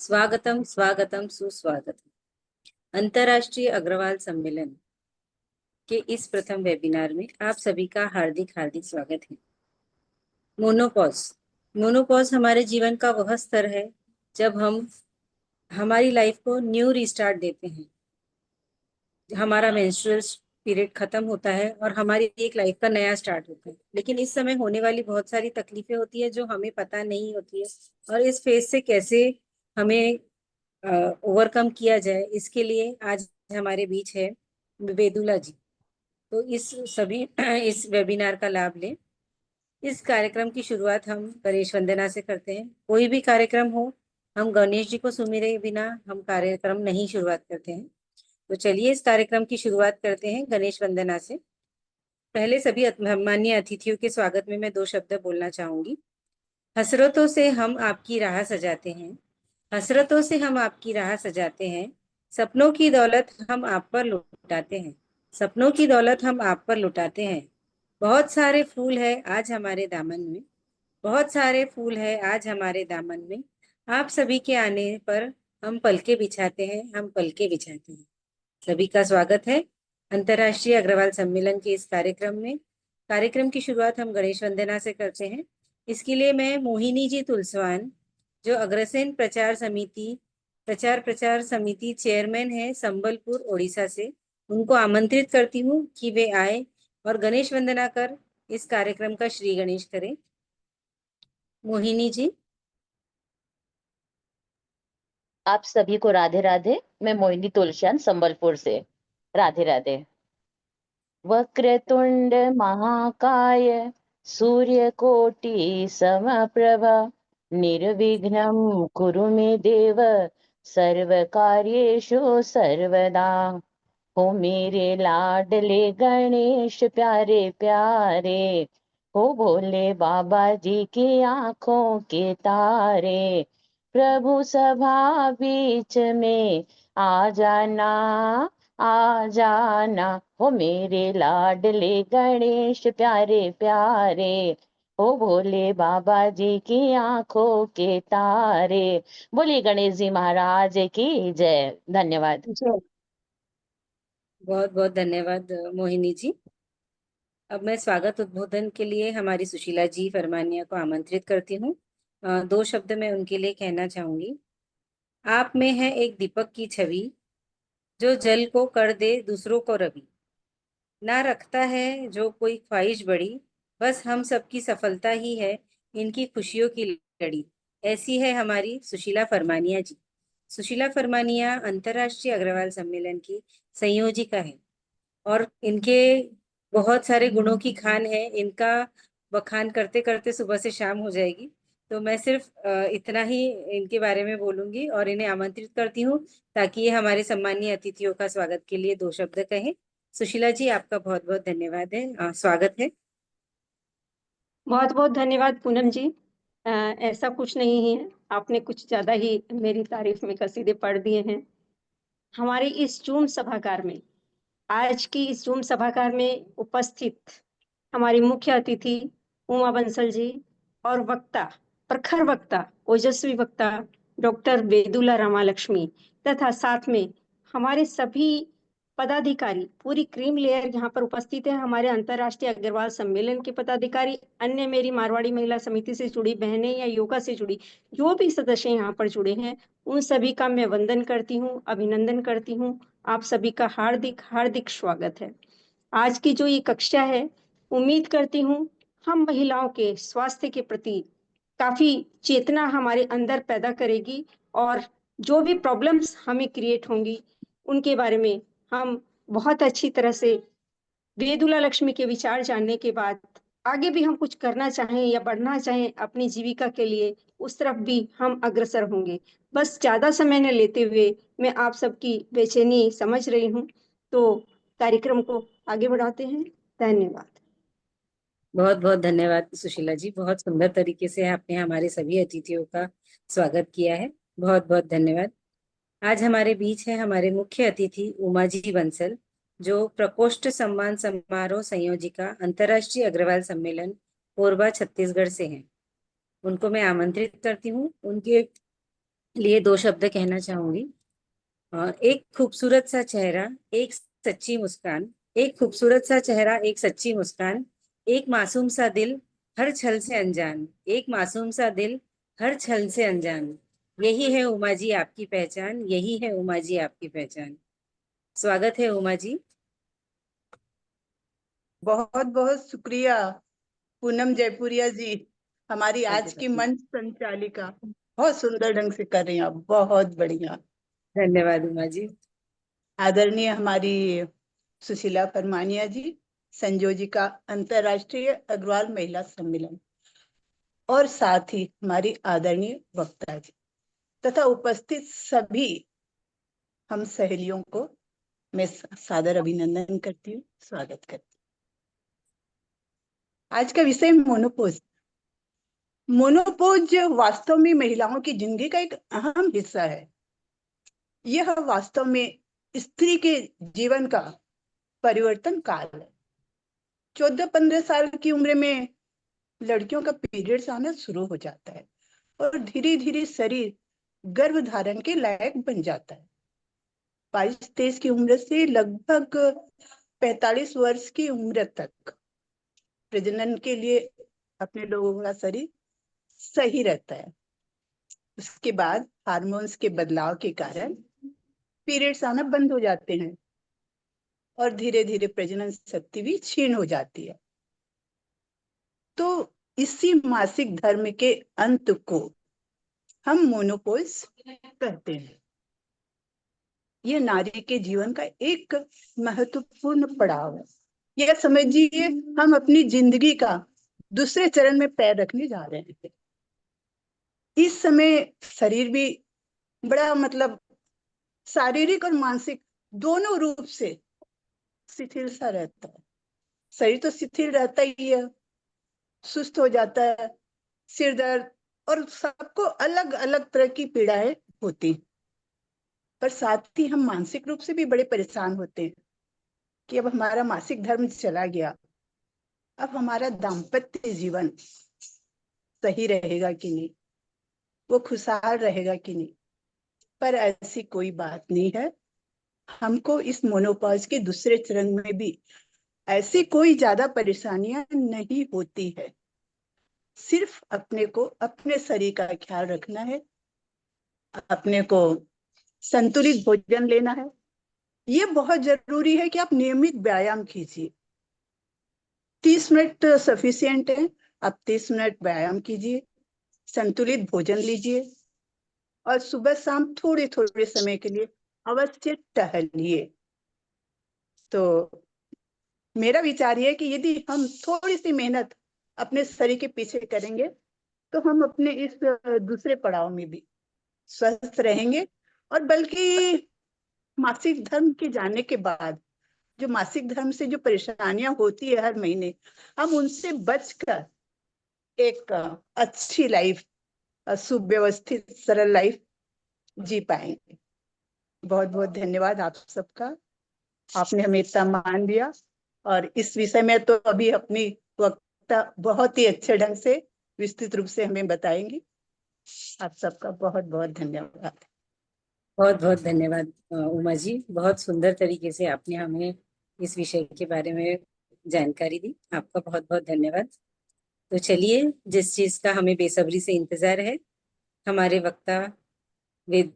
स्वागतम स्वागतम सुस्वागतम। अंतर्राष्ट्रीय अग्रवाल सम्मेलन के इस प्रथम वेबिनार में आप सभी का हार्दिक हार्दिक स्वागत है। मोनोपॉज मोनोपॉज हमारे जीवन का वह स्तर है जब हम हमारी लाइफ को न्यू रिस्टार्ट देते हैं। हमारा मेंस्ट्रुअल पीरियड खत्म होता है और हमारी एक लाइफ का नया स्टार्ट होता है, लेकिन इस समय होने वाली बहुत सारी तकलीफें होती है जो हमें पता नहीं होती है, और इस फेज से कैसे हमें ओवरकम किया जाए, इसके लिए आज हमारे बीच है वेदुला जी। तो इस वेबिनार का लाभ लें। इस कार्यक्रम की शुरुआत हम गणेश वंदना से करते हैं। कोई भी कार्यक्रम हो, हम गणेश जी को सुमिरे बिना हम कार्यक्रम नहीं शुरुआत करते हैं। तो चलिए इस कार्यक्रम की शुरुआत करते हैं गणेश वंदना से। पहले सभी माननीय अतिथियों के स्वागत में मैं 2 शब्द बोलना चाहूंगी। हसरतों से हम आपकी राह सजाते हैं, हसरतों से हम आपकी राह सजाते हैं, सपनों की दौलत हम आप पर लुटाते हैं, सपनों की दौलत हम आप पर लुटाते हैं। बहुत सारे फूल है आज हमारे दामन में, बहुत सारे फूल है आज हमारे दामन में, आप सभी के आने पर हम पलके बिछाते हैं, हम पलके बिछाते हैं। सभी का स्वागत है अंतर्राष्ट्रीय अग्रवाल सम्मेलन के इस कार्यक्रम में। कार्यक्रम की शुरुआत हम गणेश वंदना से करते हैं। इसके लिए मैं मोहिनी जी तुलसवान, जो अग्रसेन प्रचार प्रचार समिति चेयरमैन है संबलपुर ओडिशा से, उनको आमंत्रित करती हूँ कि वे आए और गणेश वंदना कर इस कार्यक्रम का श्री गणेश करें। मोहिनी जी। आप सभी को राधे राधे। मैं मोहिनी तुलसियान संबलपुर से। राधे राधे। वक्रतुंड महाकाय सूर्यकोटि समप्रभा निर्विघ्नं कुरु मे देव सर्वकार्येषु सर्वदा। हो मेरे लाडले गणेश प्यारे प्यारे, हो भोले बाबा जी की आंखों के तारे, प्रभु सभा बीच में आ जाना, आ जाना। हो मेरे लाडले गणेश प्यारे प्यारे, हो भोले बाबा जी की आंखों के तारे। बोलिए गणेश जी महाराज की जय। धन्यवाद। बहुत बहुत धन्यवाद मोहिनी जी। अब मैं स्वागत उद्बोधन के लिए हमारी सुशीला जी फरमानिया को आमंत्रित करती हूँ। 2 शब्द मैं उनके लिए कहना चाहूंगी। आप में है एक दीपक की छवि, जो जल को कर दे दूसरों को रवि, ना रखता है जो कोई ख्वाहिश बड़ी, बस हम सबकी सफलता ही है इनकी खुशियों की लड़ी। ऐसी है हमारी सुशीला फरमानिया जी। सुशीला फरमानिया अंतर्राष्ट्रीय अग्रवाल सम्मेलन की संयोजिका है और इनके बहुत सारे गुणों की खान है। इनका बखान करते करते सुबह से शाम हो जाएगी, तो मैं सिर्फ इतना ही इनके बारे में बोलूंगी और इन्हें आमंत्रित करती हूँ ताकि ये हमारे सम्मानीय अतिथियों का स्वागत के लिए 2 शब्द कहें। सुशीला जी, आपका बहुत बहुत धन्यवाद है, स्वागत है। बहुत बहुत धन्यवाद पूनम जी। ऐसा कुछ नहीं है, आपने कुछ ज्यादा ही मेरी तारीफ में कसीदे पढ़ दिए हैं। हमारे इस जूम सभागार में, आज की इस जूम सभागार में उपस्थित हमारी मुख्य अतिथि उमा बंसल जी और वक्ता, प्रखर वक्ता, ओजस्वी वक्ता डॉक्टर वेदुला रामालक्ष्मी, तथा साथ में हमारे सभी पदाधिकारी, पूरी क्रीम लेयर यहाँ पर उपस्थित है। हमारे अंतर्राष्ट्रीय अग्रवाल सम्मेलन के पदाधिकारी, अन्य मेरी मारवाड़ी महिला समिति से जुड़ी बहनें या योगा से जुड़ी जो भी सदस्य यहाँ पर जुड़े हैं, उन सभी का मैं वंदन करती हूँ, अभिनंदन करती हूँ। आप सभी का हार्दिक हार्दिक स्वागत है। आज की जो ये कक्षा है, उम्मीद करती हूँ हम महिलाओं के स्वास्थ्य के प्रति काफी चेतना हमारे अंदर पैदा करेगी, और जो भी प्रॉब्लम्स हमें क्रिएट होंगी उनके बारे में हम बहुत अच्छी तरह से वेदुला लक्ष्मी के विचार जानने के बाद आगे भी हम कुछ करना चाहें या बढ़ना चाहें अपनी जीविका के लिए, उस तरफ भी हम अग्रसर होंगे। बस ज्यादा समय न लेते हुए मैं आप सबकी बेचैनी समझ रही हूँ, तो कार्यक्रम को आगे बढ़ाते हैं। धन्यवाद। बहुत बहुत धन्यवाद सुशीला जी, बहुत सुंदर तरीके से आपने हमारे सभी अतिथियों का स्वागत किया है। बहुत बहुत धन्यवाद। आज हमारे बीच है हमारे मुख्य अतिथि उमा जी बंसल, जो प्रकोष्ठ सम्मान समारोह संयोजिका अंतर्राष्ट्रीय अग्रवाल सम्मेलन कोरबा छत्तीसगढ़ से हैं। उनको मैं आमंत्रित करती हूँ। उनके लिए दो शब्द कहना चाहूंगी। और एक खूबसूरत सा चेहरा, एक सच्ची मुस्कान, एक खूबसूरत सा चेहरा, एक सच्ची मुस्कान, एक मासूम सा दिल, हर छल से अनजान, एक मासूम सा दिल, हर छल से अनजान। यही है उमा जी आपकी पहचान, यही है उमा जी आपकी पहचान। स्वागत है उमा जी। बहुत बहुत शुक्रिया पूनम जयपुरिया जी, हमारी आज की धन्यवाद। मंच संचालिका। बहुत सुंदर ढंग से कर रही हैं आप, बहुत बढ़िया। धन्यवाद उमा जी। आदरणीय हमारी सुशीला फरमानिया जी, संयोजिका अंतर्राष्ट्रीय अग्रवाल महिला सम्मेलन, और साथ ही हमारी आदरणीय वक्ता जी तथा उपस्थित सभी हम सहेलियों को मैं सादर अभिनंदन करती हूँ, स्वागत करती हूँ। आज का विषय मोनोपोज। मोनोपोज वास्तव में महिलाओं की जिंदगी का एक अहम हिस्सा है। यह वास्तव में स्त्री के जीवन का परिवर्तन काल है। 14-15 साल की उम्र में लड़कियों का पीरियड्स आना शुरू हो जाता है और धीरे धीरे शरीर गर्भ धारण के लायक बन जाता है। 22-23 की उम्र से लगभग 45 वर्ष की उम्र तक प्रजनन के लिए अपने लोगों का शरीर सही रहता है। उसके बाद हार्मोन्स के बदलाव के कारण पीरियड्स आना बंद हो जाते हैं और धीरे धीरे प्रजनन शक्ति भी क्षीण हो जाती है। तो इसी मासिक धर्म के अंत को हम मोनोपोज कहते हैं। यह नारी के जीवन का एक महत्वपूर्ण पड़ाव है। यह समझिए हम अपनी जिंदगी का दूसरे चरण में पैर रखने जा रहे हैं। इस समय शरीर भी बड़ा शारीरिक और मानसिक दोनों रूप से शिथिल सा रहता है। शरीर तो शिथिल रहता ही है, सुस्त हो जाता है, सिर दर्द और सबको अलग अलग तरह की पीड़ाएं होती, पर साथ ही हम मानसिक रूप से भी बड़े परेशान होते हैं कि अब हमारा मासिक धर्म चला गया, अब हमारा दाम्पत्य जीवन सही रहेगा कि नहीं, वो खुशहाल रहेगा कि नहीं। पर ऐसी कोई बात नहीं है। हमको इस मोनोपॉज के दूसरे चरण में भी ऐसी कोई ज्यादा परेशानियां नहीं होती है। सिर्फ अपने को अपने शरीर का ख्याल रखना है, अपने को संतुलित भोजन लेना है। ये बहुत जरूरी है कि आप नियमित व्यायाम कीजिए। 30 मिनट सफिशियंट है। आप 30 मिनट व्यायाम कीजिए, संतुलित भोजन लीजिए और सुबह शाम थोड़े थोड़े समय के लिए अवश्य टहलिए। तो मेरा विचार ये है कि यदि हम थोड़ी सी मेहनत अपने शरीर के पीछे करेंगे तो हम अपने इस दूसरे पड़ाव में भी स्वस्थ रहेंगे। और बल्कि मासिक धर्म के जाने के बाद जो मासिक धर्म से जो परेशानियां होती है हर महीने, हम उनसे बचकर एक अच्छी लाइफ, सुव्यवस्थित सरल लाइफ जी पाएंगे। बहुत बहुत धन्यवाद आप सबका, आपने हमें इतना मान दिया और इस विषय में तो अभी अपनी वक्ता बहुत ही अच्छे ढंग से विस्तृत रूप से हमें बताएंगी। आप सबका बहुत बहुत धन्यवाद। बहुत बहुत धन्यवाद उमा जी, बहुत सुंदर तरीके से आपने हमें इस विषय के बारे में जानकारी दी। आपका बहुत बहुत धन्यवाद। तो चलिए, जिस चीज का हमें बेसब्री से इंतजार है, हमारे वक्ता वेद